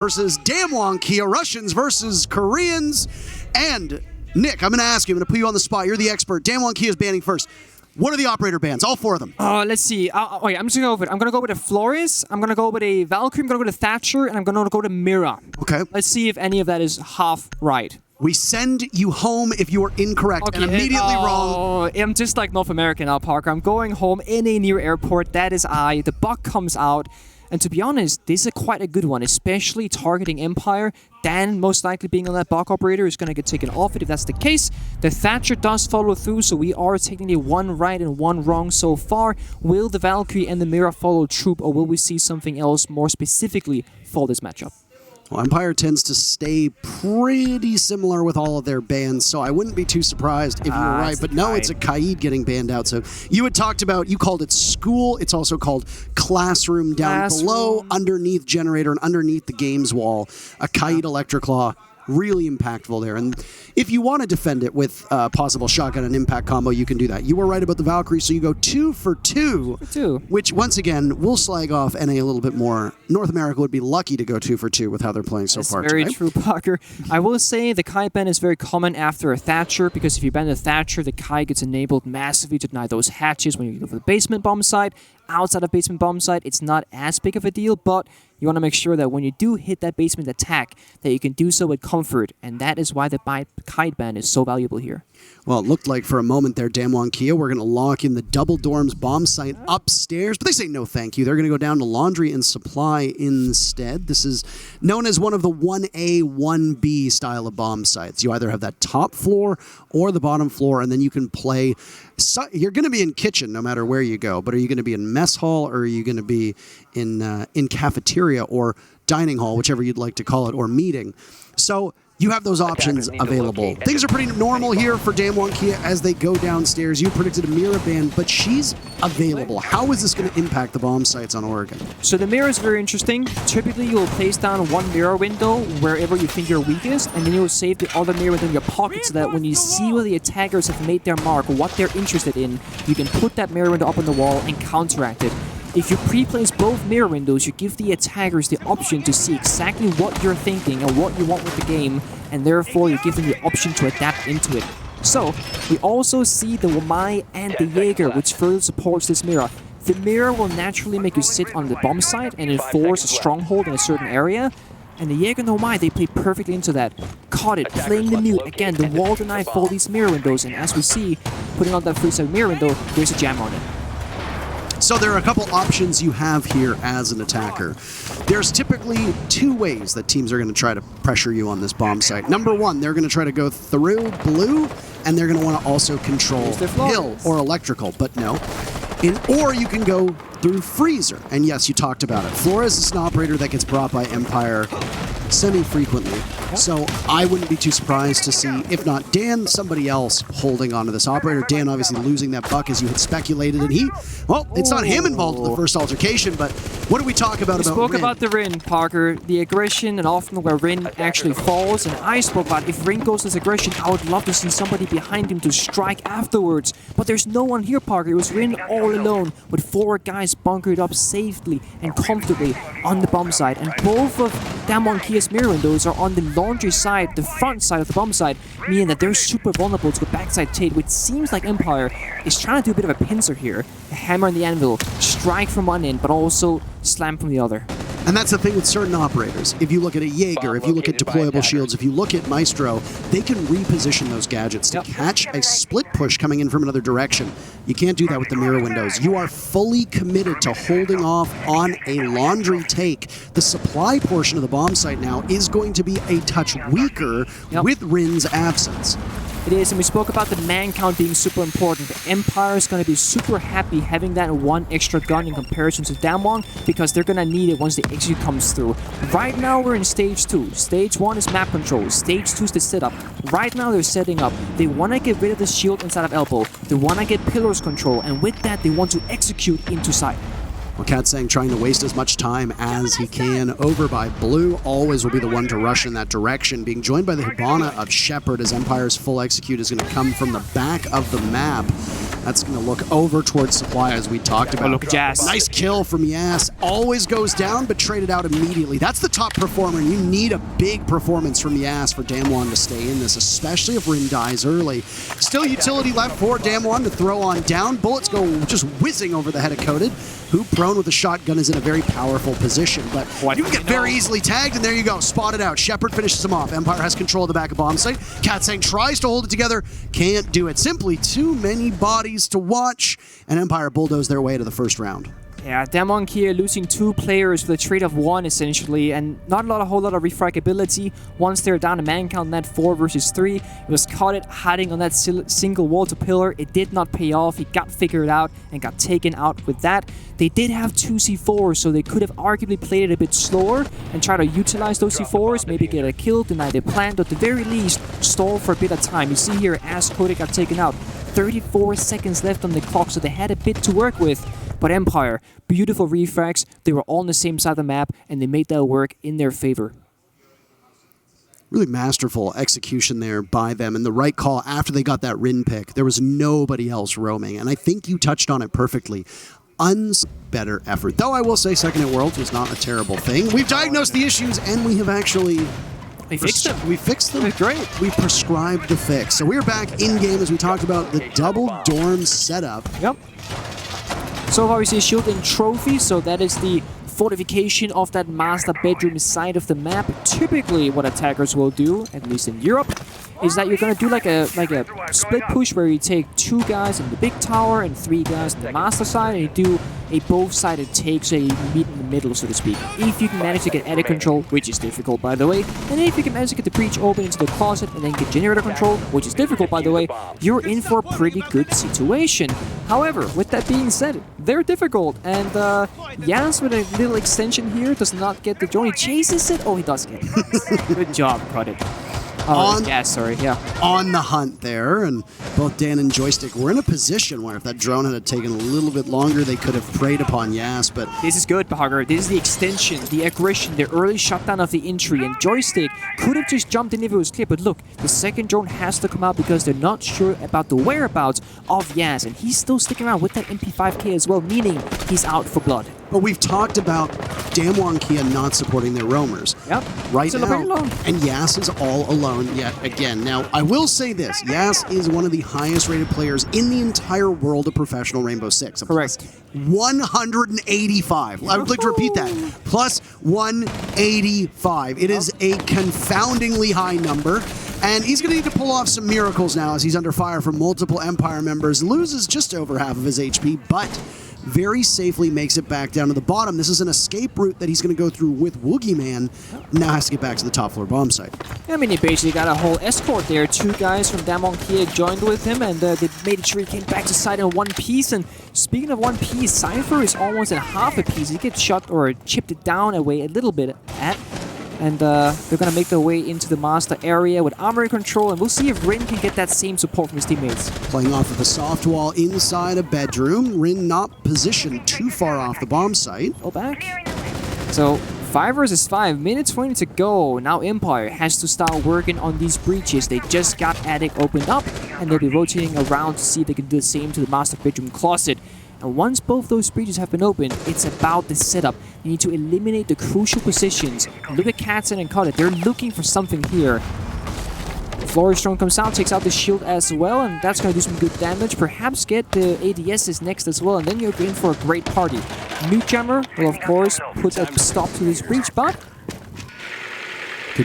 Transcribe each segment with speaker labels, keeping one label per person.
Speaker 1: versus DAMWON, Kia, Russians versus Koreans. And Nick, I'm going to ask you, I'm going to put you on the spot. You're the expert. DAMWON, Kia is banning first. What are the operator bans? All four of them.
Speaker 2: Let's see. Okay, I'm just going to go with it. I'm going to go with a Flores, I'm going to go with a Valkyrie, I'm going to go with a Thatcher, and I'm going to go to Mira.
Speaker 1: Okay.
Speaker 2: Let's see if any of that is half right.
Speaker 1: We send you home if you are incorrect and immediately wrong.
Speaker 2: I'm just like North American now, Parker. I'm going home in a near airport. That is I. The buck comes out. And to be honest, this is quite a good one, especially targeting Empire. Dan, most likely being on that buck operator, is going to get taken off it if that's the case. The Thatcher does follow through, so we are technically one right and one wrong so far. Will the Valkyrie and the Mira follow troop, or will we see something else more specifically for this matchup?
Speaker 1: Well, Empire tends to stay pretty similar with all of their bans, so I wouldn't be too surprised if you were right. But no, it's a Kaid getting banned out. So you had talked about, you called it school. It's also called classroom down below, underneath generator, and underneath the games wall. A Kaid Electric Claw. Really impactful there. And if you want to defend it with possible shotgun and impact combo, you can do that. You were right about the Valkyrie, so you go 2 for 2. Which, once again, we'll slag off NA a little bit more. North America would be lucky to go 2 for 2 with how they're playing so far.
Speaker 2: That's very true, Parker. I will say the Kai ban is very common after a Thatcher, because if you ban the Thatcher, the Kai gets enabled massively to deny those hatches when you go for the basement bomb site. Outside of basement bomb site, it's not as big of a deal, but you want to make sure that when you do hit that basement attack, that you can do so with comfort, and that is why the kite ban is so valuable here.
Speaker 1: Well, it looked like for a moment there, DAMWON, Kia, we're going to lock in the double dorms bomb site upstairs, but they say no thank you. They're going to go down to laundry and supply instead. This is known as one of the 1A, 1B style of bomb sites. You either have that top floor or the bottom floor, and then you can play. So you're going to be in kitchen no matter where you go, but are you going to be in mess hall, or are you going to be in cafeteria or dining hall, whichever you'd like to call it, or meeting? So you have those options available. Things are pretty normal here for DAMWON, Kia as they go downstairs. You predicted a Mira ban, but she's available. How is this going to impact the bomb sites on Oregon?
Speaker 2: So the Mira is very interesting. Typically, you'll place down one Mira window wherever you think you're weakest, and then you'll save the other Mira window in your pocket so that when you see where the attackers have made their mark, what they're interested in, you can put that Mira window up on the wall and counteract it. If you pre-place both mirror windows, you give the attackers the option to see exactly what you're thinking and what you want with the game, and therefore you give them the option to adapt into it. So, we also see the Wamai and the Jaeger, which further supports this mirror. The mirror will naturally make you sit on the bomb site and enforce a stronghold in a certain area, and the Jaeger and the Wamai, they play perfectly into that. Caught it, playing the mute. Again, the wall deny for these mirror windows, and as we see, putting on that free-side mirror window, there's a jam on it.
Speaker 1: So there are a couple options you have here as an attacker. There's typically two ways that teams are going to try to pressure you on this bomb site. Number one, they're going to try to go through blue, and they're going to want to also control hill or electrical, but no. Or you can go through freezer. And yes, you talked about it. Flores is an operator that gets brought by Empire semi-frequently. So I wouldn't be too surprised to see, if not Dan, somebody else holding onto this operator. Dan obviously losing that buck as you had speculated, and it's not him involved in the first altercation, but what do we talk about
Speaker 2: We spoke
Speaker 1: Rin?
Speaker 2: about the Rin, Parker, the aggression, and often where Rin actually falls, and I spoke about if Rin goes this aggression, I would love to see somebody behind him to strike afterwards, but there's no one here, Parker. It was Rin all alone, with 4 guys bunkered up safely and comfortably on the bomb side, and both of DAMWON Kia's mirror windows are on the laundry side, the front side of the bomb side, meaning that they're super vulnerable to the backside Tate, which seems like Empire is trying to do a bit of a pincer here. A hammer on the anvil, strike from one end, but also slam from the other.
Speaker 1: And that's the thing with certain operators. If you look at a Jaeger, if you look at deployable shields, if you look at Maestro, they can reposition those gadgets to catch a split push coming in from another direction. You can't do that with the mirror windows. You are fully committed to holding off on a laundry take. The supply portion of the bomb site now is going to be a touch weaker with Rin's absence.
Speaker 2: It is, and we spoke about the man count being super important. The Empire is going to be super happy having that one extra gun in comparison to DAMWON, because they're going to need it once the execute comes through. Right now we're in stage 2. Stage 1 is map control. Stage 2 is the setup. Right now they're setting up. They want to get rid of the shield inside of elbow. They want to get pillars control, and with that they want to execute into sight.
Speaker 1: Well, Katsang trying to waste as much time as he can. Over by Blue, always will be the one to rush in that direction. Being joined by the Hibana of Shepard as Empire's full execute is going to come from the back of the map. That's going to look over towards Supply as we talked about.
Speaker 2: Oh, look at Jazz.
Speaker 1: Nice kill from Yas. Always goes down, but traded out immediately. That's the top performer, and you need a big performance from Yas for DAMWON to stay in this, especially if Rin dies early. Still utility left for DAMWON to throw on down. Bullets go just whizzing over the head of Coded, who prone with a shotgun is in a very powerful position. But you can get very easily tagged, and there you go. Spotted out. Shepard finishes him off. Empire has control of the back of bomb site. Katsang tries to hold it together. Can't do it. Simply too many bodies to watch, and Empire bulldoze their way to the first round.
Speaker 2: Yeah, DWG here losing 2 players for the trade of 1 essentially, and not a whole lot of refragability. Once they're down a man count in that 4 versus 3, it was caught hiding on that single wall to pillar. It did not pay off. He got figured out and got taken out with that. They did have 2 C4s, so they could have arguably played it a bit slower and try to utilize those C4s, maybe get a kill, deny their plan, but at the very least, stall for a bit of time. You see here, as Kodak got taken out, 34 seconds left on the clock, so they had a bit to work with. But Empire, beautiful refrags, they were all on the same side of the map, and they made that work in their favor.
Speaker 1: Really masterful execution there by them, and the right call after they got that Rin pick. There was nobody else roaming, and I think you touched on it perfectly. Better effort. Though I will say Second at Worlds was not a terrible thing. We've diagnosed the issues, and we have actually...
Speaker 2: We fixed them.
Speaker 1: We fixed them.
Speaker 2: Great.
Speaker 1: We prescribed the fix. So we're back in-game as we talked about the double dorm setup.
Speaker 2: Yep. So obviously shield and trophy, so that is the fortification of that master bedroom side of the map. Typically what attackers will do, at least in Europe, is that you're gonna do like a split push where you take 2 guys in the big tower and 3 guys in the master side, and you do a both-sided take, so you meet in the middle, so to speak. If you can manage to get edit control, which is difficult by the way, and if you can manage to get the breach open into the closet and then get generator control, which is difficult by the way, you're in for a pretty good situation. However, with that being said, they're difficult, and Yas with a little extension here does not get the drone. He chases it. Oh, he does get it. Good job, Credit.
Speaker 1: On the hunt there, and both Dan and Joystick were in a position where if that drone had taken a little bit longer, they could have preyed upon Yas, but...
Speaker 2: This is good, Bahar. This is the extension, the aggression, the early shutdown of the entry, and Joystick could have just jumped in if it was clear, but look, the second drone has to come out because they're not sure about the whereabouts of Yas, and he's still sticking around with that MP5K as well, meaning he's out for blood.
Speaker 1: But we've talked about DAMWON Kia not supporting their roamers.
Speaker 2: Yep.
Speaker 1: Right now, and Yas is all alone yet again. Now, I will say this. Yas is one of the highest rated players in the entire world of professional Rainbow Six.
Speaker 2: Correct.
Speaker 1: 185. I would like to repeat that. Plus 185. It is a confoundingly high number. And he's going to need to pull off some miracles now as he's under fire from multiple Empire members. Loses just over half of his HP, but very safely makes it back down to the bottom. This is an escape route that he's going to go through with Woogie Man. Now has to get back to the top floor bomb site.
Speaker 2: I mean, he basically got a whole escort there. 2 guys from DWG Kia joined with him, and they made sure he came back to site in one piece. And speaking of one piece, Cypher is almost in half a piece. He gets shot or chipped it down away a little bit at. And they're going to make their way into the master area with armory control, and we'll see if Rin can get that same support from his teammates.
Speaker 1: Playing off of the soft wall inside a bedroom. Rin not positioned too far off the bomb site.
Speaker 2: Go back. So 5 versus 5, minutes 20 to go. Now Empire has to start working on these breaches. They just got attic opened up, and they'll be rotating around to see if they can do the same to the master bedroom closet. And once both those breaches have been opened, it's about the setup. You need to eliminate the crucial positions. Look at Katzen and Codit. They're looking for something here. Flores drone comes out, takes out the shield as well, and that's going to do some good damage. Perhaps get the ADSs next as well, and then you're in for a great party. Nuke Jammer will, of course, put a stop to this breach, but...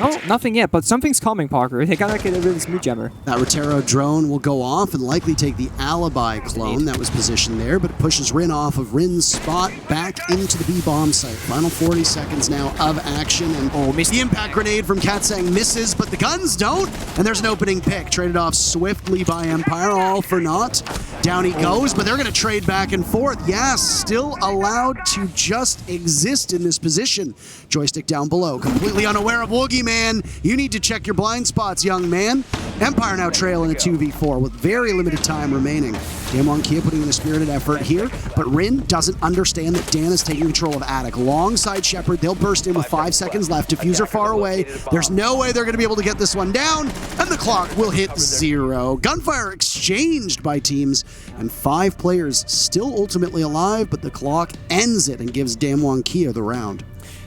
Speaker 2: Oh, nothing yet, but something's coming, Parker. They gotta get rid of this Nuke Jammer.
Speaker 1: That Rotero drone will go off and likely take the alibi clone that was positioned there, but it pushes Rin off of Rin's spot back into the B bomb site. Final 40 seconds now of action, and the impact grenade from Katsang misses, but the guns don't, and there's an opening pick. Traded off swiftly by Empire, all for naught. Down he goes, but they're gonna trade back and forth. Yes, still allowed to just exist in this position. Joystick down below, completely unaware of Woogie Man. You need to check your blind spots, young man. Empire now trailing a 2v4 with very limited time remaining. DAMWON Kia putting in a spirited effort here, but Rin doesn't understand that Dan is taking control of Attic. Long side Shepard, they'll burst in with 5 seconds left. Defuser far away. There's no way they're going to be able to get this one down, and the clock will hit 0. Gunfire exchanged by teams, and 5 players still ultimately alive, but the clock ends it and gives DAMWON Kia the round.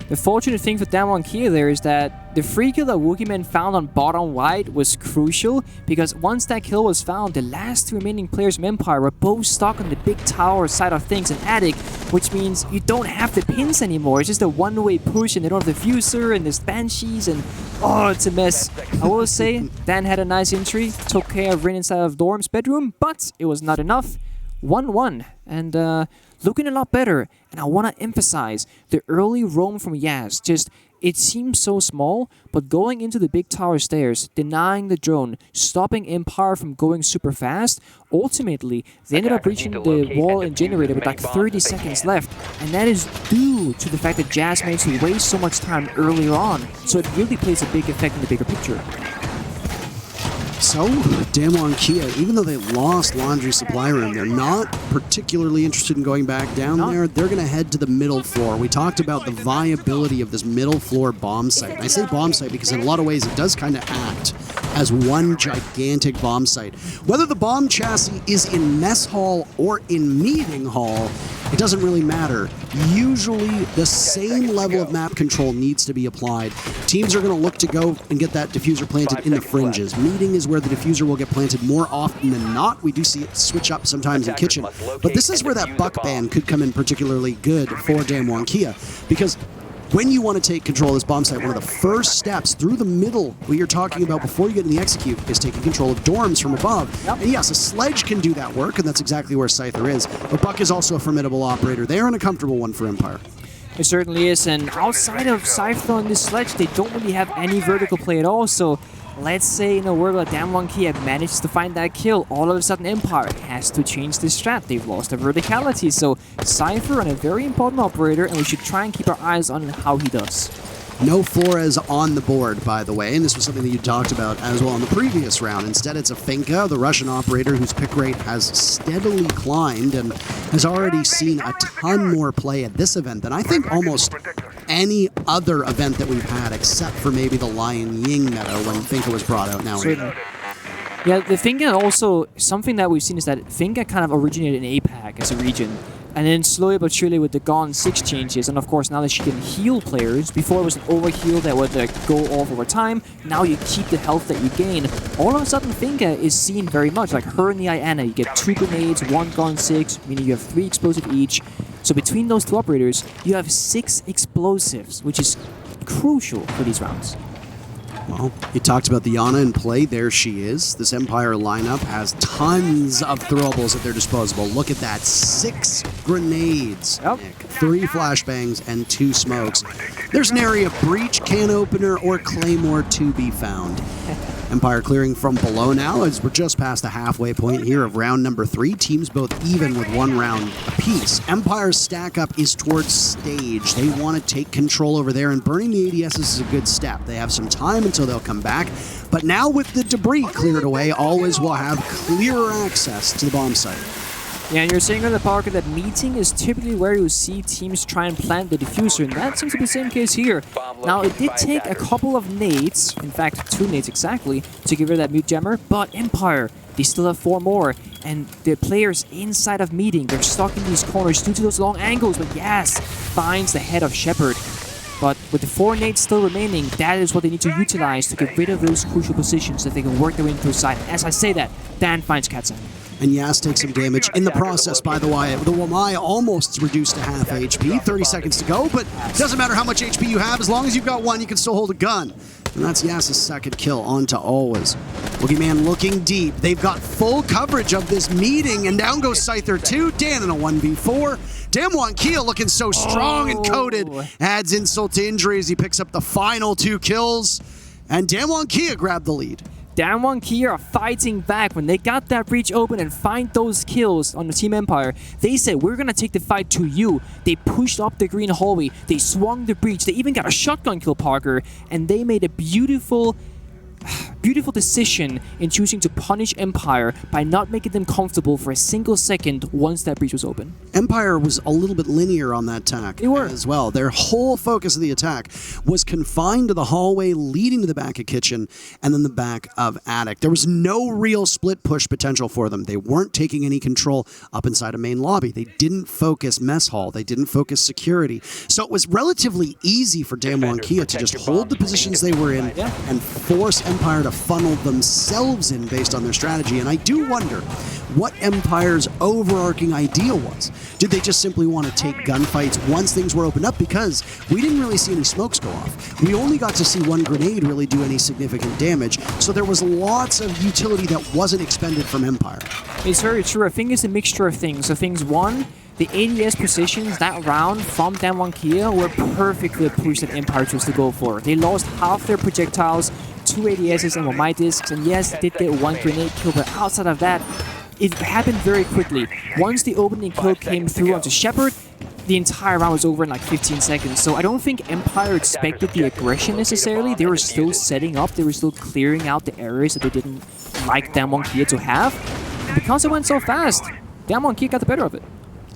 Speaker 2: The fortunate thing for DWG Kia there is that the free kill that Wookieeman found on bottom right was crucial, because once that kill was found, the last 2 remaining players from Empire were both stuck on the big tower side of things in Attic, which means you don't have the pins anymore. It's just a one-way push, and they don't have the Defuser, and there's Banshees, and oh, it's a mess. I will say, Dan had a nice entry, took care of Rin inside of Dorm's bedroom, but it was not enough. 1-1, and looking a lot better. And I want to emphasize the early roam from Yaz. Just, it seems so small, but going into the big tower stairs, denying the drone, stopping Empire from going super fast, ultimately, they ended up reaching the wall and generator with like 30 seconds left. And that is due to the fact that Jazz managed to waste so much time earlier on. So it really plays a big effect in the bigger picture.
Speaker 1: So, DWG Kia, even though they lost Laundry Supply Room, they're not particularly interested in going back down there. They're going to head to the middle floor. We talked about the viability of this middle floor bomb site. And I say bomb site because in a lot of ways it does kind of act as one gigantic bomb site. Whether the bomb chassis is in mess hall or in meeting hall, it doesn't really matter. Usually, the same level of map control needs to be applied. Teams are going to look to go and get that Defuser planted in the fringes. Meeting is where the Defuser will get planted more often than not. We do see it switch up sometimes in kitchen. But this is where that buck ban could come in particularly good for DWG Kia, because when you want to take control of this bomb site, one of the first steps through the middle, what you're talking about before you get in the execute, is taking control of dorms from above. And yes, a sledge can do that work, and that's exactly where Scyther is. But Buck is also a formidable operator. They are an uncomfortable one for Empire.
Speaker 2: It certainly is, and outside of Scyther on this sledge, they don't really have any vertical play at all, so let's say in a world where DWG Kia manages to find that kill, all of a sudden Empire has to change this strat. They've lost their verticality, so Scyther and a very important operator, and we should try and keep our eyes on how he does.
Speaker 1: No Flores on the board, by the way, and this was something that you talked about as well in the previous round. Instead, it's a Finka, the Russian operator whose pick rate has steadily climbed and has already seen a ton more play at this event than I think almost any other event that we've had, except for maybe the Lion Ying meta when Finka was brought out now.
Speaker 2: Yeah, the Finka also, something that we've seen is that Finka kind of originated in APAC as a region. And then slowly but surely with the Gone 6 changes, and of course now that she can heal players, before it was an overheal that would go off over time, now you keep the health that you gain. All of a sudden Finka is seen very much like her and the Iana. You get 2 grenades, 1 Gone 6, meaning you have 3 explosive each. So between those 2 operators, you have 6 explosives, which is crucial for these rounds.
Speaker 1: Well, you talked about the Yana in play. There she is. This Empire lineup has tons of throwables at their disposal. Look at that. 6 grenades, Nick. 3 flashbangs, and 2 smokes. There's an area breach, can opener, or claymore to be found. Empire clearing from below now as we're just past the halfway point here of round number 3. Teams both even with 1 round apiece. Empire's stack up is towards stage. They want to take control over there, and burning the ADS is a good step. They have some time until they'll come back. But now with the debris cleared away, always will have clearer access to the bomb site.
Speaker 2: Yeah, and you're saying on the Parker that meeting is typically where you see teams try and plant the Defuser, and that seems to be the same case here. Now, it did take a couple of nades, in fact 2 nades exactly, to get rid of that mute jammer, but Empire, they still have 4 more, and the players inside of meeting, they're stuck in these corners due to those long angles, but yes, finds the head of Shepard. But with the 4 nades still remaining, that is what they need to utilize to get rid of those crucial positions that they can work their way into side. As I say that, Dan finds Katzan.
Speaker 1: And Yas takes some damage in the process, by the way. The Wamai almost reduced to half HP. 30 seconds to go, but it doesn't matter how much HP you have. As long as you've got 1, you can still hold a gun. And that's Yas's second kill, on to Always. Boogeyman looking deep. They've got full coverage of this meeting, and down goes Scyther 2. Dan in a 1v4. DWG Kia looking so strong and coated. Adds insult to injury as he picks up the final 2 kills. And DWG Kia grabbed the lead.
Speaker 2: DWG Kia are fighting back. When they got that breach open and find those kills on the Team Empire, they said, we're going to take the fight to you. They pushed up the green hallway. They swung the breach. They even got a shotgun kill, Parker. And they made a beautiful beautiful decision in choosing to punish Empire by not making them comfortable for a single second once that breach was open.
Speaker 1: Empire was a little bit linear on that attack
Speaker 2: They were.
Speaker 1: as well. Their whole focus of the attack was confined to the hallway leading to the back of kitchen and then the back of attic. There was no real split push potential for them. They weren't taking any control up inside a main lobby. They didn't focus mess hall. They didn't focus security. So it was relatively easy for DAMWON Kia to just hold the positions they were in and force Empire to funnel themselves in based on their strategy. And I do wonder what Empire's overarching idea was. Did they just simply want to take gunfights once things were opened up? Because we didn't really see any smokes go off. We only got to see one grenade really do any significant damage, so there was lots of utility that wasn't expended from Empire.
Speaker 2: It's very true. I think it's a mixture of things. So things one, the ADS positions that round from DAMWON Kia were perfectly a push that Empire chose to go for. They lost half their projectiles, 2 ADSs and 1 my discs, and yes, they did get 1 grenade kill, but outside of that, it happened very quickly. Once the opening kill came through onto Shepard, the entire round was over in like 15 seconds. So I don't think Empire expected the aggression necessarily. They were still setting up, they were still clearing out the areas that they didn't like DAMWON Kia to have. And because it went so fast, DAMWON Kia got the better of it.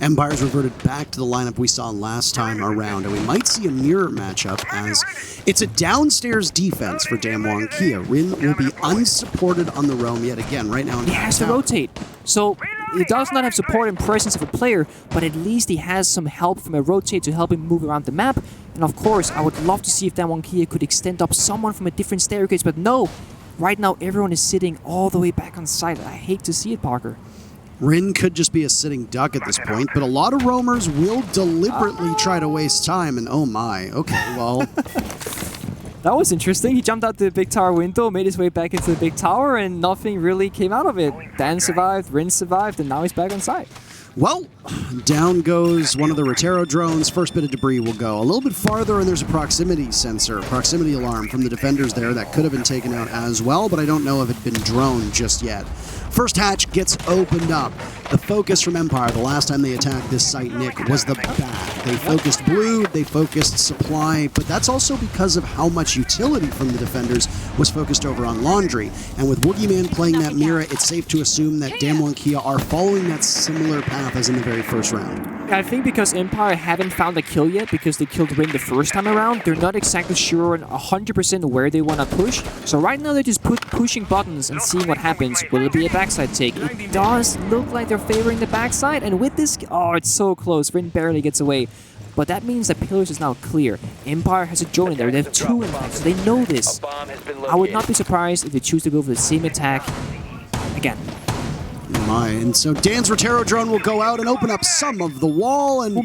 Speaker 1: Empire's reverted back to the lineup we saw last time around, and we might see a mirror matchup as it's a downstairs defense for DAMWON Kia. Rin will be unsupported on the roam yet again right now.
Speaker 2: He has to rotate. So he does not have support and presence of a player, but at least he has some help from a rotate to help him move around the map. And of course, I would love to see if DAMWON Kia could extend up someone from a different staircase, but no. Right now, everyone is sitting all the way back on site. I hate to see it, Parker.
Speaker 1: Rin could just be a sitting duck at this point, but a lot of roamers will deliberately try to waste time, and oh my, okay, well...
Speaker 2: That was interesting. He jumped out the big tower window, made his way back into the big tower, and nothing really came out of it. Dan survived, Rin survived, and now he's back on site.
Speaker 1: Well, down goes one of the Rotero drones. First bit of debris will go a little bit farther, and there's a proximity sensor, proximity alarm from the defenders there that could have been taken out as well, but I don't know if it had been droned just yet. First hatch gets opened up. The focus from Empire, the last time they attacked this site, Nick, was the back. They focused blue, they focused supply, but that's also because of how much utility from the defenders was focused over on laundry. And with Woogieman playing that Mira, it's safe to assume that DAMWON Kia are following that similar path as in the very first round.
Speaker 2: I think because Empire haven't found a kill yet, because they killed Rin the first time around, they're not exactly sure 100% where they want to push. So right now they're just pushing buttons and seeing what happens. Will it be a backside take? It does look like they're favoring the backside, and with this... Oh, it's so close. Rin barely gets away. But that means that Pillars is now clear. Empire has a drone in there. They have 2 in fact, so they know this. I would not be surprised if they choose to go for the same attack again.
Speaker 1: My, and so Dan's Rotero drone will go out and open up some of the wall, and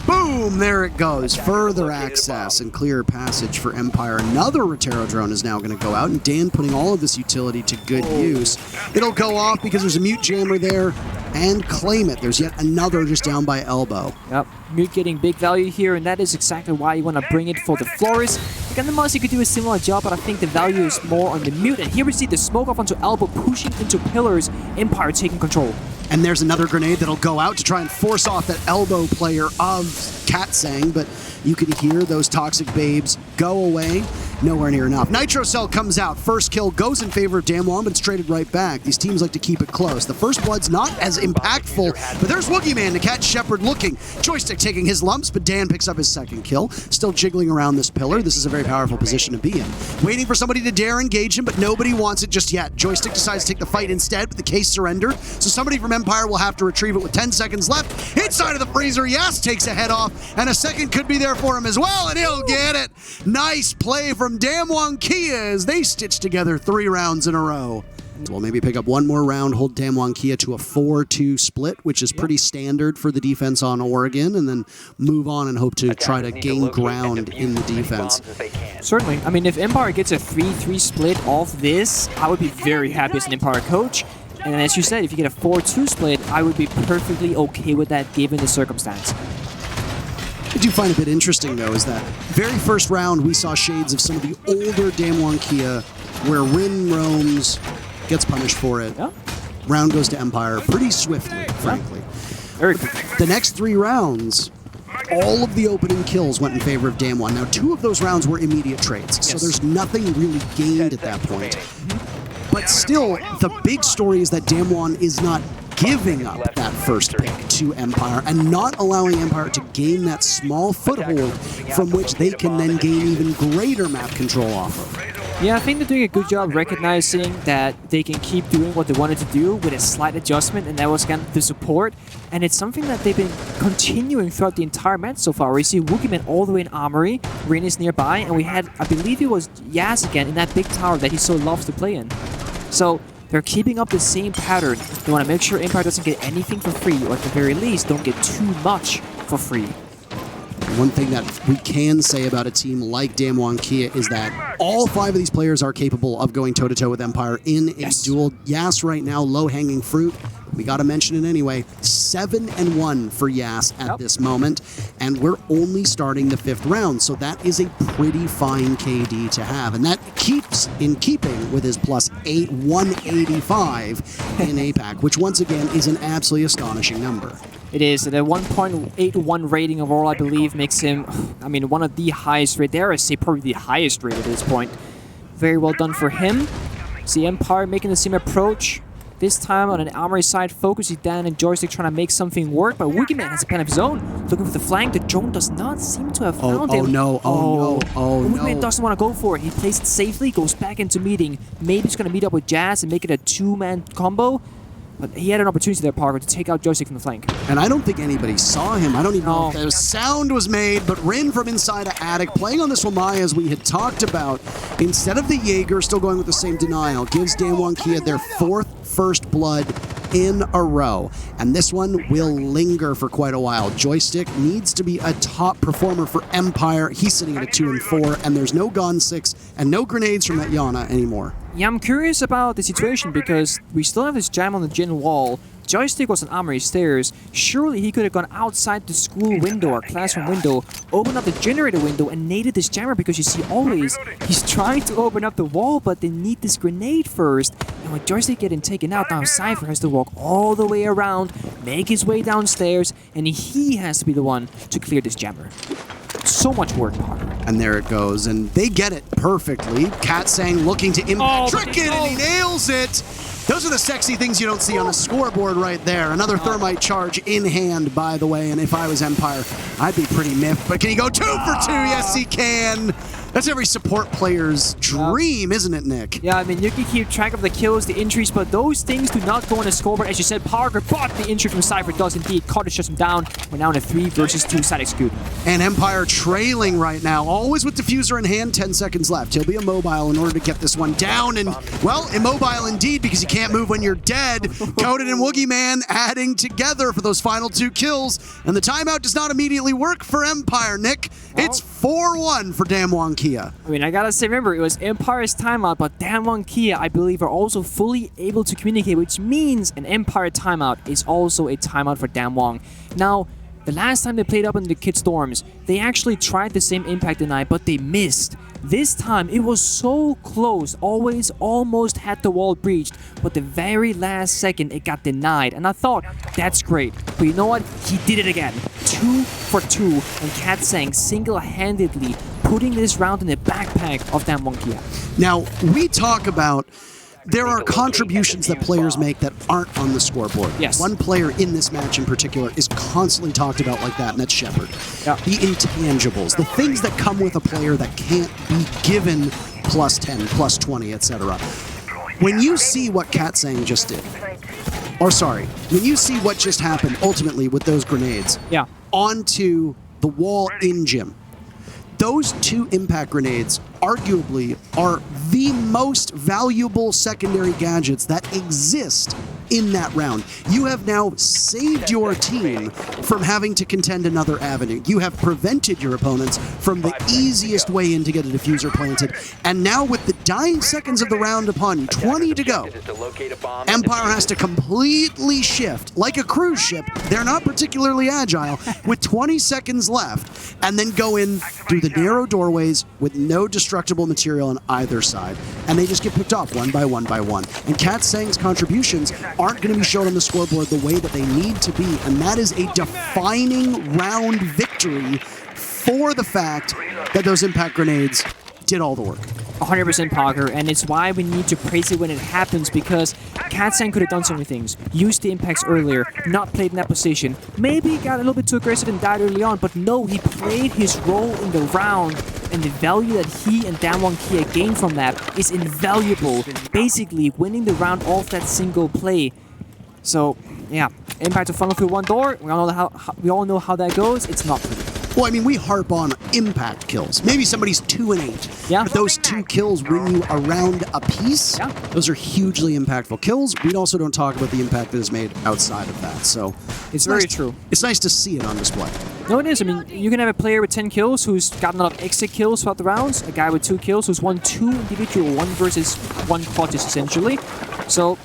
Speaker 1: boom, there it goes. Further access and clear passage for Empire. Another Rotero drone is now going to go out, and Dan putting all of this utility to good use. It'll go off because there's a mute jammer there, and claim it. There's yet another just down by elbow.
Speaker 2: Yep, mute getting big value here, and that is exactly why you want to bring it for the Flores. Again, the Mossy could do a similar job, but I think the value is more on the mute. And here we see the smoke off onto elbow, pushing into Pillars. Empire taking control.
Speaker 1: And there's another grenade that'll go out to try and force off that elbow player of Katsang, but you can hear those toxic babes go away. Nowhere near enough. Nitro Cell comes out. First kill goes in favor of DAMWON, but it's traded right back. These teams like to keep it close. The first blood's not as impactful, but there's Woogieman to catch Shepard looking. Joystick taking his lumps, but Dan picks up his second kill. Still jiggling around this pillar. This is a very powerful position to be in. Waiting for somebody to dare engage him, but nobody wants it just yet. Joystick decides to take the fight instead, but the case surrendered. So somebody from Empire will have to retrieve it with 10 seconds left. Inside of the freezer, Yas takes a head off, and a second could be there for him as well, and he'll get it. Nice play from DAMWON Kia as they stitch together 3 rounds in a row. We'll maybe pick up one more round, hold DAMWON Kia to a 4-2 split, which is pretty standard for the defense on Oregon, and then move on and hope to try to gain ground in the defense.
Speaker 2: Certainly. I mean, if Empire gets a 3-3 split off this, I would be very happy as an Empire coach. And as you said, if you get a 4-2 split, I would be perfectly okay with that given the circumstance.
Speaker 1: I do find a bit interesting, though, is that very first round we saw shades of some of the older DAMWON Kia where Rin roams, gets punished for it.
Speaker 2: Yeah.
Speaker 1: Round goes to Empire pretty swiftly, frankly.
Speaker 2: Very quickly.
Speaker 1: The next 3 rounds, all of the opening kills went in favor of DAMWON. Now, 2 of those rounds were immediate trades, so there's nothing really gained at that point. But still, the big story is that DAMWON is not giving up that first pick to Empire and not allowing Empire to gain that small foothold from which they can then gain even greater map control off of.
Speaker 2: Yeah, I think they're doing a good job recognizing that they can keep doing what they wanted to do with a slight adjustment, and that was kind of the support. And it's something that they've been continuing throughout the entire match so far. We see Wookieeman all the way in Armory, Rin is nearby, and we had, I believe it was Yas again in that big tower that he so loves to play in. So they're keeping up the same pattern. They want to make sure Empire doesn't get anything for free, or at the very least, don't get too much for free.
Speaker 1: One thing that we can say about a team like DAMWON Kia is that all 5 of these players are capable of going toe-to-toe with Empire in a duel. Yas right now, low-hanging fruit. We got to mention it anyway. 7-1 for Yas at this moment, and we're only starting the 5th round, so that is a pretty fine KD to have, and that keeps in keeping with his +8, 185 in APAC, which once again is an absolutely astonishing number.
Speaker 2: It is. The 1.81 rating overall, I believe, makes him, I mean, one of the highest rated. Dare I say, probably the highest rated at this point. Very well done for him. See Empire making the same approach. This time on an Armory side, focusing down and Joystick trying to make something work, but Wookieeman has a plan of his own. Looking for the flank, the drone does not seem to have found him. Wookieeman doesn't want to go for it. He plays it safely, goes back into meeting. Maybe he's going to meet up with Jazz and make it a 2-man combo. But he had an opportunity there, Parker, to take out Joystick from the flank.
Speaker 1: And I don't think anybody saw him. I don't even know if the sound was made, but Rin from inside of Attic, playing on this Wamai as we had talked about, instead of the Jaeger, still going with the same denial, gives DAMWON Kia their 4th first blood in a row. And this one will linger for quite a while. Joystick needs to be a top performer for Empire. He's sitting at a 2 and 4, and there's no Gon 6 and no grenades from that Yana anymore.
Speaker 2: Yeah, I'm curious about the situation because we still have this jam on the Jin wall. Joystick was on Armory stairs. Surely he could have gone outside the school window or classroom window, opened up the generator window and naded this jammer, because you see always he's trying to open up the wall, but they need this grenade first. And with Joystick getting taken out, now Cypher has to walk all the way around, make his way downstairs, and he has to be the one to clear this jammer. So much work, Potter.
Speaker 1: And there it goes, and they get it perfectly. Katsang looking to impact trick it, and he nails it. Those are the sexy things you don't see on a scoreboard right there. Another thermite charge in hand, by the way, and if I was Empire, I'd be pretty miffed. But can he go 2 for 2? Yes, he can. That's every support player's dream, isn't it, Nick?
Speaker 2: Yeah, I mean, you can keep track of the kills, the injuries, but those things do not go on a scoreboard. As you said, Parker, but the injury from Cypher does indeed. Carter shuts him down. We're now in a 3 versus 2 side execute.
Speaker 1: And Empire trailing right now, always with Defuser in hand, 10 seconds left. He'll be immobile in order to get this one down, and, well, immobile indeed, because you can't move when you're dead. Coden and Wookieeman adding together for those final 2 kills, and the timeout does not immediately work for Empire, Nick. It's 4-1 for DAMWON Kia.
Speaker 2: I mean, I gotta say, remember, it was Empire's timeout, but DAMWON Kia, I believe, are also fully able to communicate, which means an Empire timeout is also a timeout for DAMWON. Now, the last time they played up in the Kid Storms, they actually tried the same impact deny, but they missed. This time, it was so close, always almost had the wall breached, but the very last second, it got denied, and I thought, that's great. But you know what? He did it again. 2 for 2, and Katsang single-handedly putting this round in the backpack of DAMWON Kia.
Speaker 1: Now, we talk about there are contributions that players make that aren't on the scoreboard.
Speaker 2: Yes.
Speaker 1: One player in this match in particular is constantly talked about like that, and that's Shepard.
Speaker 2: Yeah.
Speaker 1: The intangibles, the things that come with a player that can't be given +10, +20, etc. When you see what Katsang just did, or sorry, when you see what just happened ultimately with those grenades onto the wall in gym, those 2 impact grenades arguably are the most valuable secondary gadgets that exist in that round. You have now saved your team from having to contend another avenue. You have prevented your opponents from the easiest way in to get a diffuser planted. And now with the dying seconds of the round upon 20 to go, Empire has to completely shift. Like a cruise ship, they're not particularly agile, with 20 seconds left, and then go in through the narrow doorways with no destructible material on either side. And they just get picked off one by one by one. And Katsang's contributions are aren't going to be shown on the scoreboard the way that they need to be, and that is a defining round victory for the fact that those impact grenades did all the work.
Speaker 2: 100% Parker, and it's why we need to praise it when it happens, because Katsang could have done so many things. Used the impacts earlier, not played in that position. Maybe he got a little bit too aggressive and died early on, but no, he played his role in the round, and the value that he and DWG Kia gained from that is invaluable. Basically, winning the round off that single play. So, yeah, impact to funnel through one door. We all know how that goes. It's not pretty.
Speaker 1: Well, I mean, we harp on impact kills. Maybe somebody's 2 and 8.
Speaker 2: Yeah.
Speaker 1: But those 2 kills win you a round apiece.
Speaker 2: Yeah.
Speaker 1: Those are hugely impactful kills. We also don't talk about the impact that is made outside of that. So
Speaker 2: It's very true.
Speaker 1: It's nice to see it on display.
Speaker 2: No, it is. I mean, you can have a player with 10 kills who's gotten a lot of exit kills throughout the rounds. A guy with 2 kills who's won 2 individual 1 versus 1 clutches, essentially. So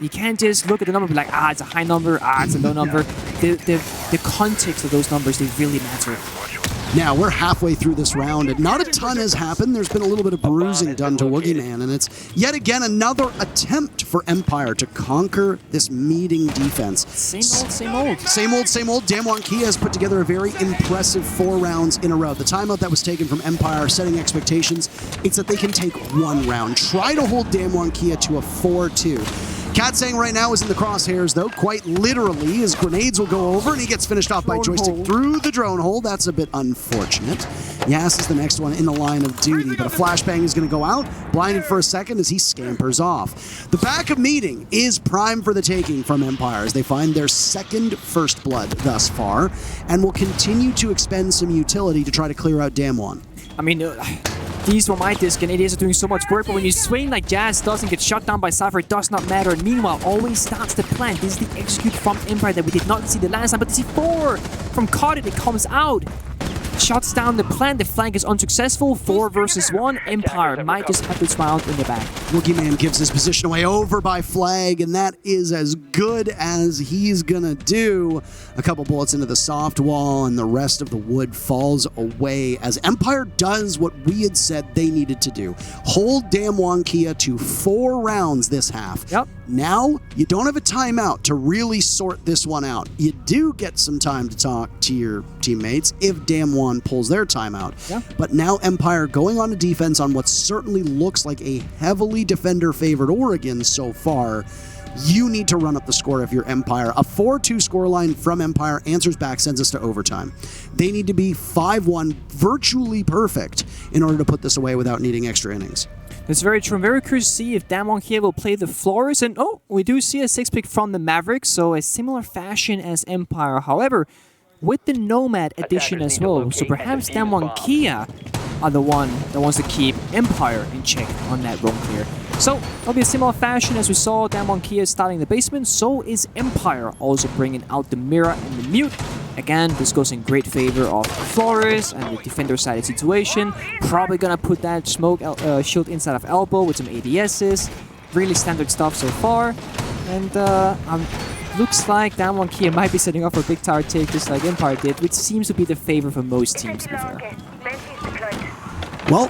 Speaker 2: you can't just look at the number and be like, it's a high number, it's a low number. The context of those numbers, they really matter.
Speaker 1: Now, we're halfway through this round, and not a ton has happened. There's been a little bit of bruising done to Woogieman, and it's yet again another attempt for Empire to conquer this meeting defense.
Speaker 2: Same old, same old.
Speaker 1: Same old, same old. DWG Kia has put together a very impressive 4 rounds in a row. The timeout that was taken from Empire, setting expectations, it's that they can take 1 round. Try to hold DWG Kia to a 4-2. Katsang right now is in the crosshairs, though, quite literally. His grenades will go over, and he gets finished off by Joystick through the drone hole. That's a bit unfortunate. Yas is the next one in the line of duty, but a flashbang is going to go out, blinded for a second as he scampers off. The back of meeting is prime for the taking from Empire as they find their 2nd first blood thus far, and will continue to expend some utility to try to clear out DAMWON.
Speaker 2: I mean, these were my disc and ADS are doing so much work, but when you swing like Jazz does and get shut down by Cypher, it does not matter. And meanwhile, always starts the plant. This is the execute from Empire that we did not see the last time, but the C4 from Carded, it comes out. Shuts down the plant, the flank is unsuccessful. 4 versus 1. Empire might just have this round in the back.
Speaker 1: Woogieman gives his position away over by Flag, and that is as good as he's gonna do. A couple bullets into the soft wall, and the rest of the wood falls away as Empire does what we had said they needed to do. Hold DWG Kia to 4 rounds this half.
Speaker 2: Yep.
Speaker 1: Now, you don't have a timeout to really sort this one out. You do get some time to talk to your teammates if DAMWON pulls their timeout.
Speaker 2: Yeah.
Speaker 1: But now Empire going on to defense on what certainly looks like a heavily defender-favored Oregon so far. You need to run up the score if you're Empire. A 4-2 scoreline from Empire answers back, sends us to overtime. They need to be 5-1, virtually perfect, in order to put this away without needing extra innings.
Speaker 2: That's very true. I'm very curious to see if DWG Kia will play the Flores. And we do see a 6-pick from the Mavericks, so a similar fashion as Empire. However, with the Nomad addition as well, so perhaps DWG Kia are the one that wants to keep Empire in check on that roam clear. So, it'll be a similar fashion as we saw DWG Kia starting the basement, so is Empire also bringing out the Mira and the Mute. Again, this goes in great favor of Flores and the defender-sided situation. Probably gonna put that smoke shield inside of elbow with some ADSs. Really standard stuff so far. And looks like DWG Kia might be setting up for a big tower take just like Empire did, which seems to be the favor for most teams, to be fair.
Speaker 1: Well,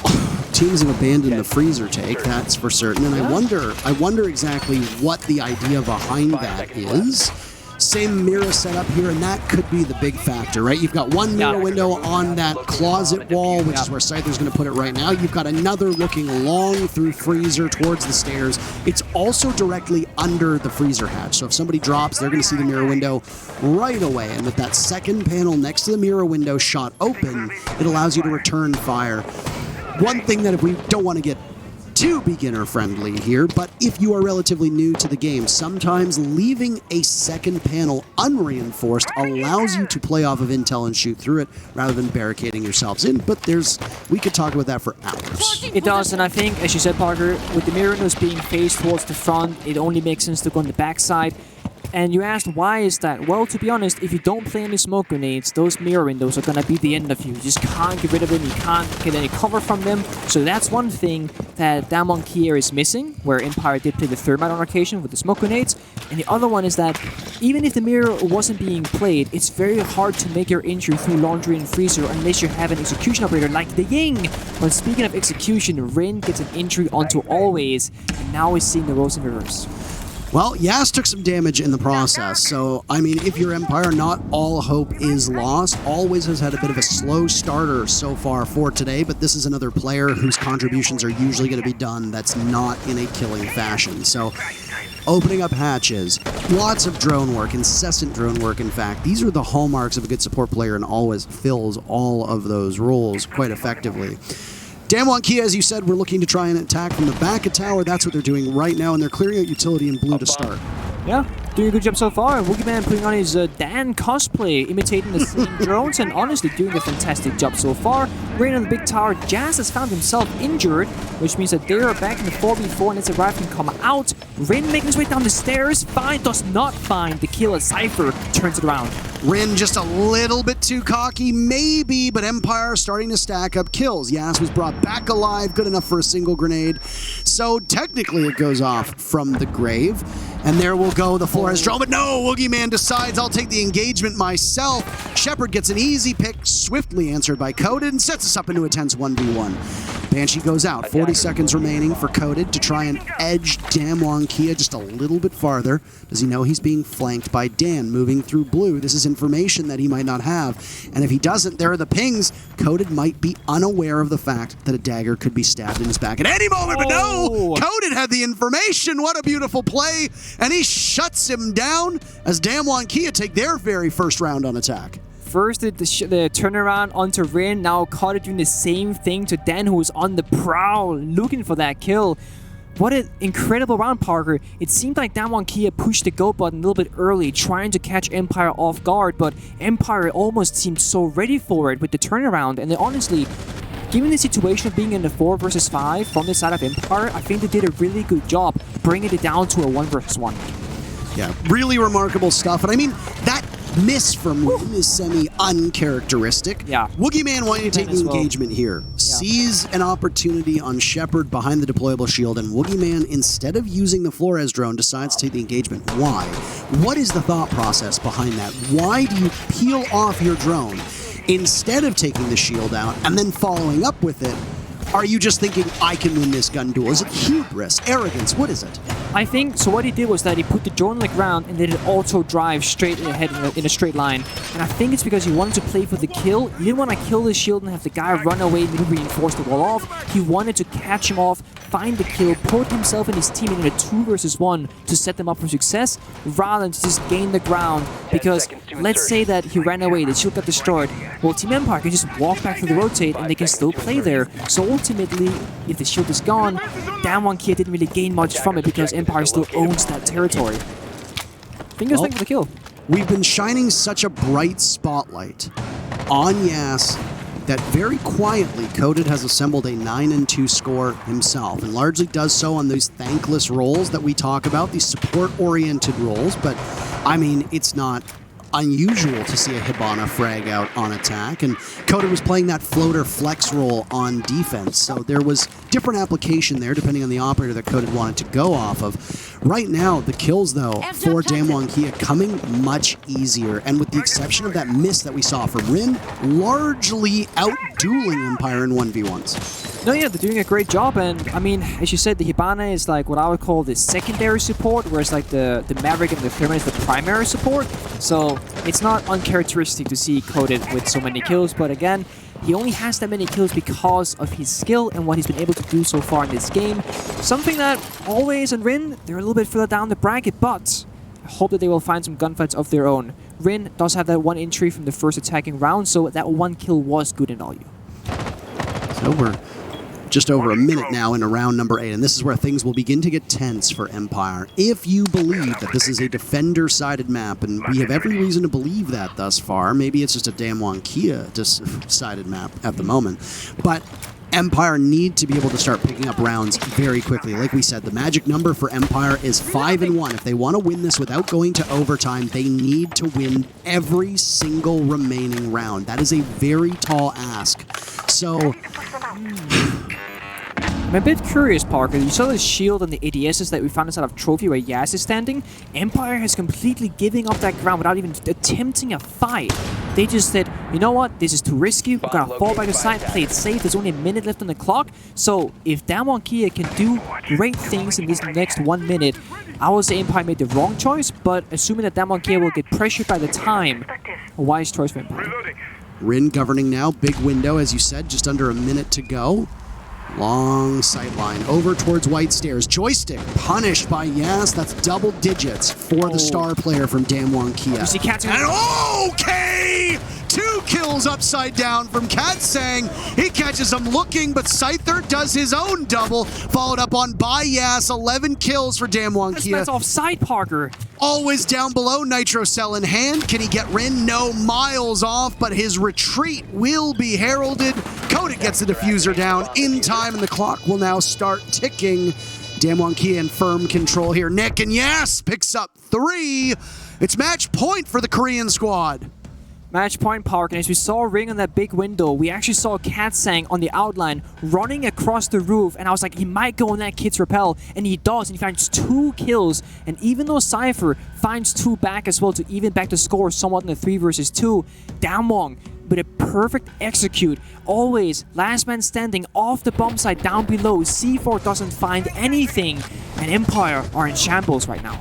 Speaker 1: teams have abandoned the freezer take, that's for certain, and I wonder exactly what the idea behind that is. Same Mira setup here, and that could be the big factor, right? You've got one Mira window on that closet wall, which is where Scyther's going to put it right now. You've got another looking long through freezer towards the stairs. It's also directly under the freezer hatch, so if somebody drops, they're going to see the Mira window right away. And with that second panel next to the Mira window shot open, it allows you to return fire. One thing that if we don't want to get too beginner-friendly here, but if you are relatively new to the game, sometimes leaving a second panel unreinforced allows you to play off of intel and shoot through it rather than barricading yourselves in, but we could talk about that for hours.
Speaker 2: It does, and I think, as you said, Parker, with the mirror windows being faced towards the front, it only makes sense to go on the backside. And you asked, why is that? Well, to be honest, if you don't play any smoke grenades, those mirror windows are going to be the end of you. You just can't get rid of them, you can't get any cover from them. So that's one thing that DWG Kia is missing, where Empire did play the thermite on occasion with the smoke grenades. And the other one is that even if the mirror wasn't being played, it's very hard to make your entry through laundry and freezer unless you have an execution operator like the Ying. But speaking of execution, Rin gets an entry onto always, and now we're seeing the roles in reverse.
Speaker 1: Well, Yas took some damage in the process, so, I mean, if you're Empire, not all hope is lost. Always has had a bit of a slow starter so far for today, but this is another player whose contributions are usually going to be done that's not in a killing fashion. So, opening up hatches, lots of drone work, incessant drone work, in fact. These are the hallmarks of a good support player and always fills all of those roles quite effectively. DAMWON Kia, as you said, we're looking to try and attack from the back of tower. That's what they're doing right now, and they're clearing out utility in blue to start.
Speaker 2: Yeah, doing a good job so far. Woogieman putting on his Dan cosplay, imitating the same drones, and honestly doing a fantastic job so far. Right on the big tower, Jazz has found himself injured, which means that they are back in the 4v4 and it's a Riot can come out. Rin making his way down the stairs, does not find the kill as Cypher turns it around.
Speaker 1: Rin just a little bit too cocky, maybe, but Empire starting to stack up kills. Yas was brought back alive, good enough for a single grenade. So technically it goes off from the grave. And there will go the Flores drone, but no, Woogieman decides I'll take the engagement myself. Shepard gets an easy pick, swiftly answered by Coded, and sets us up into a tense 1v1. Banshee goes out, 40 seconds remaining for Coded to try and edge DAMWON Kia just a little bit farther. Does he know he's being flanked by Dan moving through blue? This is information that he might not have. And if he doesn't, there are the pings. Coded might be unaware of the fact that a dagger could be stabbed in his back at any moment, but no! Coded had the information. What a beautiful play. And he shuts him down as DAMWON Kia take their very first round on attack.
Speaker 2: First, the turnaround onto Rin, now Carter doing the same thing to Dan, who was on the prowl, looking for that kill. What an incredible round, Parker. It seemed like DAMWON Kia pushed the go button a little bit early, trying to catch Empire off guard, but Empire almost seemed so ready for it with the turnaround, and they honestly, given the situation of being in the 4 versus 5 from the side of Empire, I think they did a really good job bringing it down to a 1 versus 1.
Speaker 1: Yeah, really remarkable stuff. And I mean, that miss from Rin is semi-uncharacteristic.
Speaker 2: Yeah.
Speaker 1: Woogieman wanting to take the engagement here. Yeah. Sees an opportunity on Shepard behind the deployable shield, and Woogieman, instead of using the Flores drone, decides to take the engagement. Why? What is the thought process behind that? Why do you peel off your drone instead of taking the shield out and then following up with it? Are you just thinking, I can win this gun duel? Is it hubris? Arrogance? What is it?
Speaker 2: I think, so what he did was that he put the drone on the ground and then it auto drive straight ahead in a straight line. And I think it's because he wanted to play for the kill. He didn't want to kill the shield and have the guy run away and maybe reinforce the wall off. He wanted to catch him off, find the kill, put himself and his team in a 2 versus 1 to set them up for success, rather than to just gain the ground. Because let's say that he ran away, the shield got destroyed. Well, Team Empire can just walk back through the rotate and they can still play there. So ultimately, if the shield is gone, DAMWON Kia didn't really gain much from it because Empire still owns that territory. Fingers for the kill.
Speaker 1: We've been shining such a bright spotlight on Yas that very quietly Coded has assembled a 9-2 score himself, and largely does so on those thankless roles that we talk about, these support-oriented roles, but I mean, it's not unusual to see a Hibana frag out on attack, and Coded was playing that floater flex role on defense, so there was different application there depending on the operator that Coded wanted to go off of. Right now, the kills, though, for DAMWON Kia coming much easier, and with the exception of that miss that we saw from Rin, largely out-dueling Empire in 1v1s.
Speaker 2: No, yeah, they're doing a great job, and I mean, as you said, the Hibana is like what I would call the secondary support, whereas like the Maverick and the Thermite is the primary support. So it's not uncharacteristic to see Coded with so many kills, but again, he only has that many kills because of his skill and what he's been able to do so far in this game. Something that always in Rin, they're a little bit further down the bracket, but I hope that they will find some gunfights of their own. Rin does have that 1 entry from the first attacking round, so that 1 kill was good in value.
Speaker 1: So we're just over a minute now into round number 8, and this is where things will begin to get tense for Empire. If you believe that this is a defender-sided map, and we have every reason to believe that thus far, maybe it's just a DAMWON Kia-sided map at the moment, but Empire need to be able to start picking up rounds very quickly. Like we said, the magic number for Empire is 5-1. If they want to win this without going to overtime, they need to win every single remaining round. That is a very tall ask. So
Speaker 2: I'm a bit curious, Parker. You saw the shield and the ADSs that we found inside of Trophy where Yas is standing. Empire has completely giving up that ground without even attempting a fight. They just said, you know what, this is too risky, we're gonna fall back to side, play it safe, there's only a minute left on the clock. So if DWG Kia can do great things in this next 1 minute, I would say Empire made the wrong choice, but assuming that DWG Kia will get pressured by the time, a wise choice for Empire.
Speaker 1: Rin governing now, big window, as you said, just under a minute to go. Long sight line over towards White Stairs. Joystick punished by Yas. That's double digits for the star player from DWG Kia.
Speaker 2: You see catching
Speaker 1: And okay! 2 kills upside down from Katsang. He catches him looking, but Scyther does his own double, followed up on by Yas. 11 kills for DWG Kia.
Speaker 2: That's offside, Parker.
Speaker 1: Always down below, Nitro Cell in hand. Can he get Rin? No, miles off, but his retreat will be heralded. Koda gets the Defuser down in time, and the clock will now start ticking. DWG Kia in firm control here. Nick and Yas picks up 3. It's match point for the Korean squad.
Speaker 2: Match point, Park, and as we saw Ring on that big window, we actually saw Katsang on the outline running across the roof, and I was like, he might go on that kid's rappel, and he does, and he finds 2 kills, and even though Cypher finds 2 back as well to even back the score somewhat in the 3 versus 2, DWG with a perfect execute, always last man standing off the bomb site down below. C4 doesn't find anything, and Empire are in shambles right now.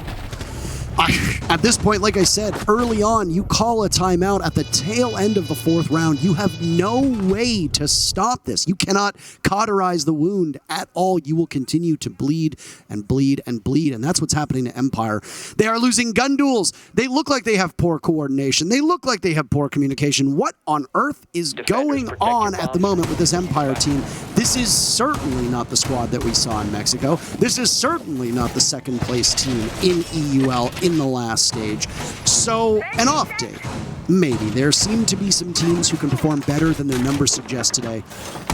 Speaker 1: At this point, like I said, early on, you call a timeout at the tail end of the 4th round. You have no way to stop this. You cannot cauterize the wound at all. You will continue to bleed and bleed and bleed, and that's what's happening to Empire. They are losing gun duels. They look like they have poor coordination. They look like they have poor communication. What on earth is going on at the moment with this Empire team? This is certainly not the squad that we saw in Mexico. This is certainly not the 2nd place team in EUL in the last stage. So, an off day. Maybe. There seem to be some teams who can perform better than their numbers suggest today.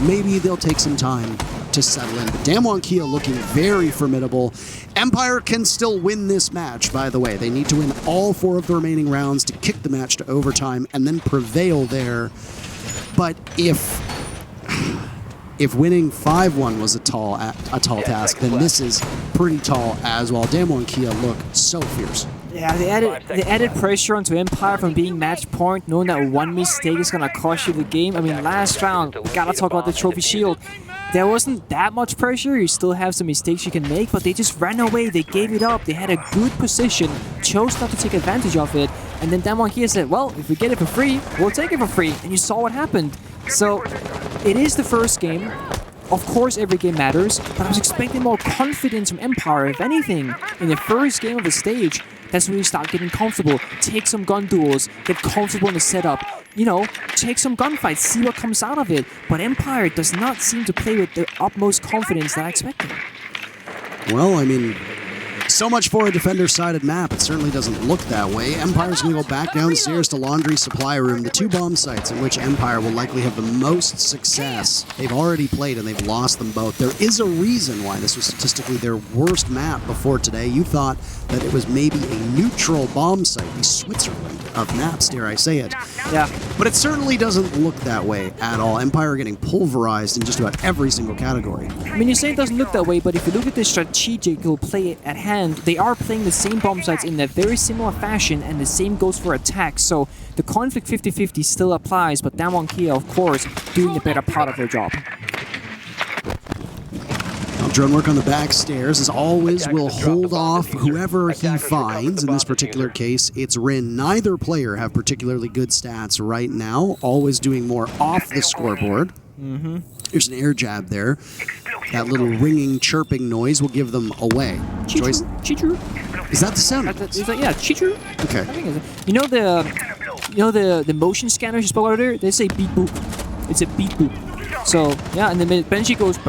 Speaker 1: Maybe they'll take some time to settle in. But DWG Kia looking very formidable. Empire can still win this match, by the way. They need to win all 4 of the remaining rounds to kick the match to overtime and then prevail there. But if winning 5-1 was a tall task, then this is pretty tall as well. DWG Kia look so fierce.
Speaker 2: Yeah, they added pressure onto Empire from being match point, knowing that 1 mistake is gonna cost you the game. I mean, last round, we gotta talk about the trophy shield. There wasn't that much pressure. You still have some mistakes you can make, but they just ran away. They gave it up. They had a good position, chose not to take advantage of it, and then DWG Kia said, well, if we get it for free, we'll take it for free. And you saw what happened. So, it is the first game. Of course, every game matters, but I was expecting more confidence from Empire. If anything, in the first game of the stage, that's when you start getting comfortable. Take some gun duels, get comfortable in the setup. You know, take some gunfights, see what comes out of it. But Empire does not seem to play with the utmost confidence that I expected.
Speaker 1: Well, I mean, so much for a defender-sided map. It certainly doesn't look that way. Empire's going to go back downstairs to Laundry Supply Room, the 2 bomb sites in which Empire will likely have the most success. They've already played and they've lost them both. There is a reason why this was statistically their worst map before today. You thought that it was maybe a neutral bomb site, the Switzerland of maps, dare I say it.
Speaker 2: Yeah.
Speaker 1: But it certainly doesn't look that way at all. Empire are getting pulverized in just about every single category.
Speaker 2: I mean, you say it doesn't look that way, but if you look at the strategical play at hand, they are playing the same bomb sites in a very similar fashion, and the same goes for attack. So the conflict 50-50 still applies, but DWG Kia, of course, doing the better part of their job.
Speaker 1: Drone work on the back stairs, as always, will hold off whoever he finds. In this particular case, it's Rin. Neither player have particularly good stats right now. Always doing more off the scoreboard. There's an air jab there. That little ringing, chirping noise will give them away.
Speaker 2: Chichu.
Speaker 1: Is that the sound?
Speaker 2: Yeah, chichu.
Speaker 1: Okay.
Speaker 2: I think the motion scanners you spoke about earlier? They say beep boop. It's a beep boop. So, yeah, and then Benji goes...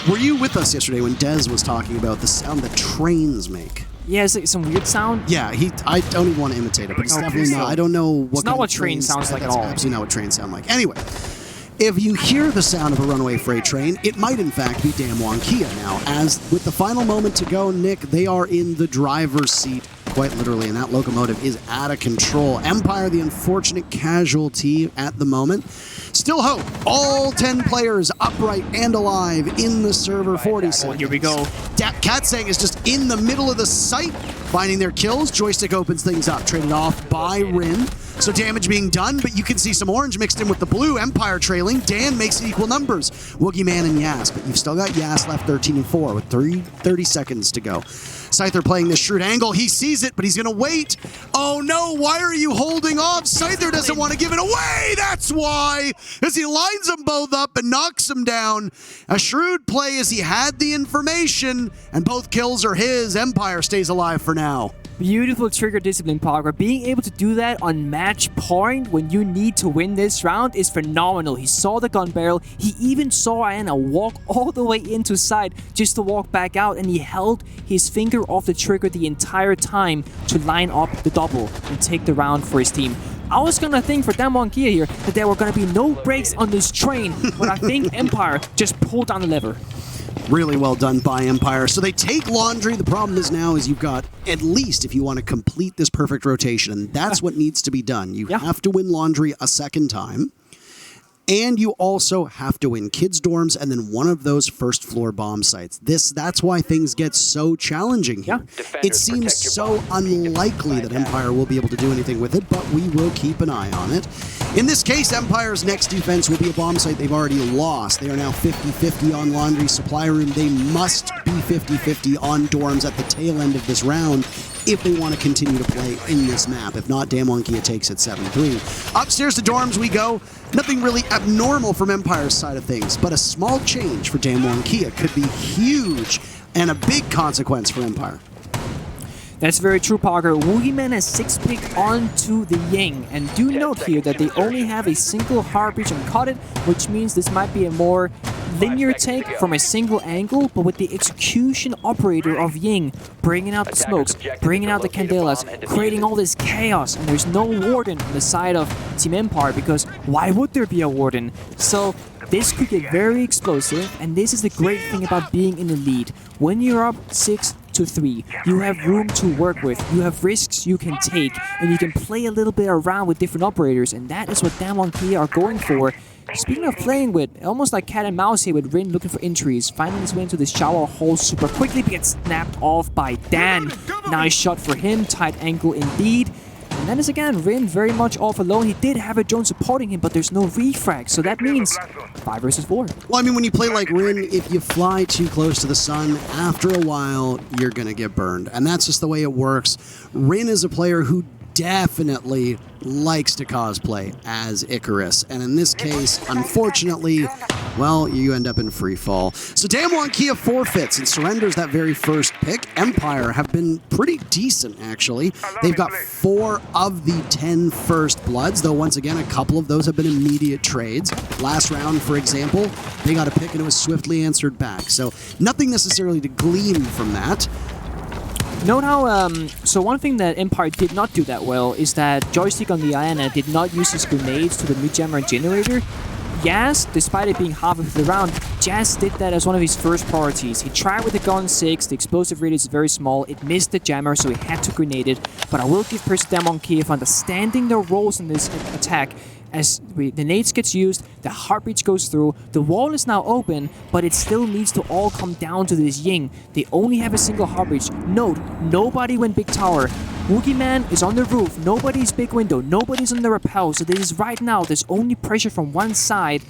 Speaker 1: Were you with us yesterday when Dez was talking about the sound that trains make?
Speaker 2: Yeah, it's like some weird sound.
Speaker 1: Yeah, I don't even want to imitate it, but it's definitely not. I don't know what
Speaker 2: it's not what train sounds like at all.
Speaker 1: That's absolutely not what trains sound like. Anyway, if you hear the sound of a runaway freight train, it might in fact be DWG Kia now, as with the final moment to go, Nick, they are in the driver's seat, quite literally, and that locomotive is out of control. Empire, the unfortunate casualty at the moment. Still hope. All 10 players upright and alive in the server 40 seconds.
Speaker 2: Here we go.
Speaker 1: Katsang is just in the middle of the site, finding their kills. Joystick opens things up, traded off by Rin. So damage being done, but you can see some orange mixed in with the blue. Empire trailing. Dan makes it equal numbers. Woogieman and Yas, but you've still got Yas left 13-4 with 30 seconds to go. Scyther playing this shrewd angle. He sees it, but he's going to wait. Oh no, why are you holding off? Scyther doesn't want to give it away. That's why. As he lines them both up and knocks them down. A shrewd play as he had the information, and both kills are his. Empire stays alive for now.
Speaker 2: Beautiful trigger discipline, Parker. Being able to do that on match point when you need to win this round is phenomenal. He saw the gun barrel. He even saw Anna walk all the way into sight just to walk back out, and he held his finger off the trigger the entire time to line up the double and take the round for his team. I was gonna think for DWG here that there were gonna be no brakes on this train, but I think Empire just pulled down the lever.
Speaker 1: Really well done by Empire. So they take Laundry. The problem is now is you've got, at least if you want to complete this perfect rotation, and that's what needs to be done. You have to win Laundry a second time. And you also have to win kids' dorms and then one of those first floor bomb sites. That's why things get so challenging here. It seems so unlikely that Empire will be able to do anything with it, but we will keep an eye on it. In this case, Empire's next defense will be a bomb site they've already lost. They are now 50-50 on Laundry Supply Room. They must be 50-50 on dorms at the tail end of this round if they want to continue to play in this map. If not, DWG takes it 7-3. Upstairs to dorms we go. Nothing really abnormal from Empire's side of things, but a small change for DWG could be huge and a big consequence for Empire.
Speaker 2: That's very true, Parker. Woogieman has 6 pick onto the Ying, and do note here that they only have a single hard breach and cut it, which means this might be a more linear take from a single angle, but with the execution operator of Ying bringing out the smokes, bringing out the candelas, creating all this chaos, and there's no warden on the side of Team Empire, because why would there be a warden? So this could get very explosive, and this is the great thing about being in the lead. When you're up 6-3, you have room to work with, you have risks you can take, and you can play a little bit around with different operators, and that is what DWG are going for. Speaking of playing with, almost like cat and mouse here with Rin looking for entries, finding his way into the shower hole super quickly, but gets snapped off by Dan. Nice shot for him, tight angle indeed. And then is again, Rin very much off alone. He did have a drone supporting him, but there's no refrag, so that means 5 versus 4.
Speaker 1: Well, I mean, when you play like Rin, if you fly too close to the sun, after a while, you're going to get burned. And that's just the way it works. Rin is a player who definitely likes to cosplay as Icarus. And in this case, unfortunately, well, you end up in free fall. So DWG forfeits and surrenders that very first pick. Empire have been pretty decent, actually. They've got 4 of the 10 first bloods, though once again, a couple of those have been immediate trades. Last round, for example, they got a pick and it was swiftly answered back. So nothing necessarily to glean from that.
Speaker 2: Note how, so one thing that Empire did not do that well is that Joystick on the Iana did not use his grenades to the mid-jammer generator. Yas, despite it being half of the round, Jazz did that as one of his first priorities. He tried with the gun 6, the explosive radius is very small, it missed the jammer, so he had to grenade it. But I will give Person DWG for understanding their roles in this attack. As the nades gets used, the heartbeat goes through, the wall is now open, but it still needs to all come down to this Ying. They only have a single heartbeat. Note, nobody went big tower. Woogieman is on the roof, nobody's big window, nobody's on the rappel, so this is right now, there's only pressure from one side,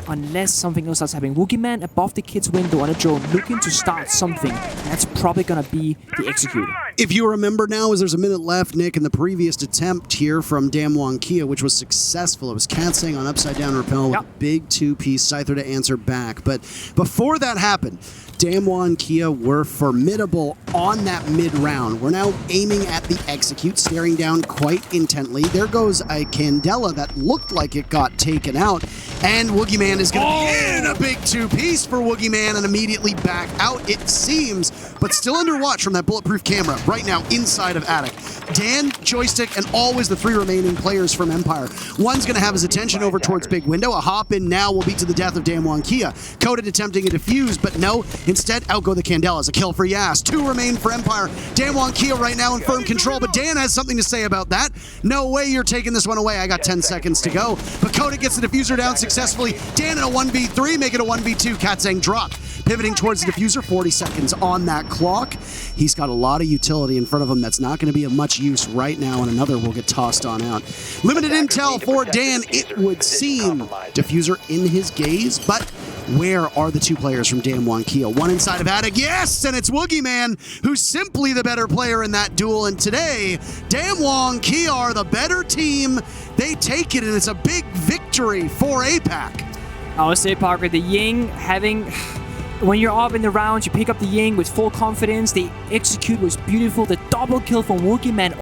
Speaker 2: unless something else starts happening. Woogieman above the kid's window on a drone, looking to start something. That's probably gonna be the executor.
Speaker 1: If you remember now, as there's a minute left, Nick, in the previous attempt here from DWG, which was successful. It was Katsang on upside down rappel with a big 2-piece Scyther to answer back. But before that happened, DWG were formidable on that mid-round. We're now aiming at the execute, staring down quite intently. There goes a Candela that looked like it got taken out, and Woogieman is going to be in a big 2-piece for Woogieman and immediately back out, it seems, but still under watch from that bulletproof camera. right now inside of Attic. Dan, Joystick, and always the 3 remaining players from Empire. One's going to have his attention over towards Big Window. A hop in now will be to the death of DAMWON Kia. Coded attempting a defuse, but no. Instead, out go the Candelas. A kill for Yas. 2 remain for Empire. DAMWON Kia right now in firm control, but Dan has something to say about that. No way you're taking this one away. I got 10 seconds to go. But Coded gets the Defuser down successfully. Dan in a 1v3, make it a 1v2. Katsang drop. Pivoting towards the Defuser, 40 seconds on that clock. He's got a lot of utility in front of him that's not going to be of much use right now, and another will get tossed on out. Limited intel for Dan, it would seem. Defuser in his gaze, but where are the 2 players from DAMWON Kia? One inside of Attic, yes, and it's Woogie Man, who's simply the better player in that duel, and today, DAMWON Kia are the better team. They take it, and it's a big victory for APAC.
Speaker 2: I would say, Parker, the Ying having... When you're up in the rounds, you pick up the Ying with full confidence. The execute was beautiful. The double kill from Woogie Man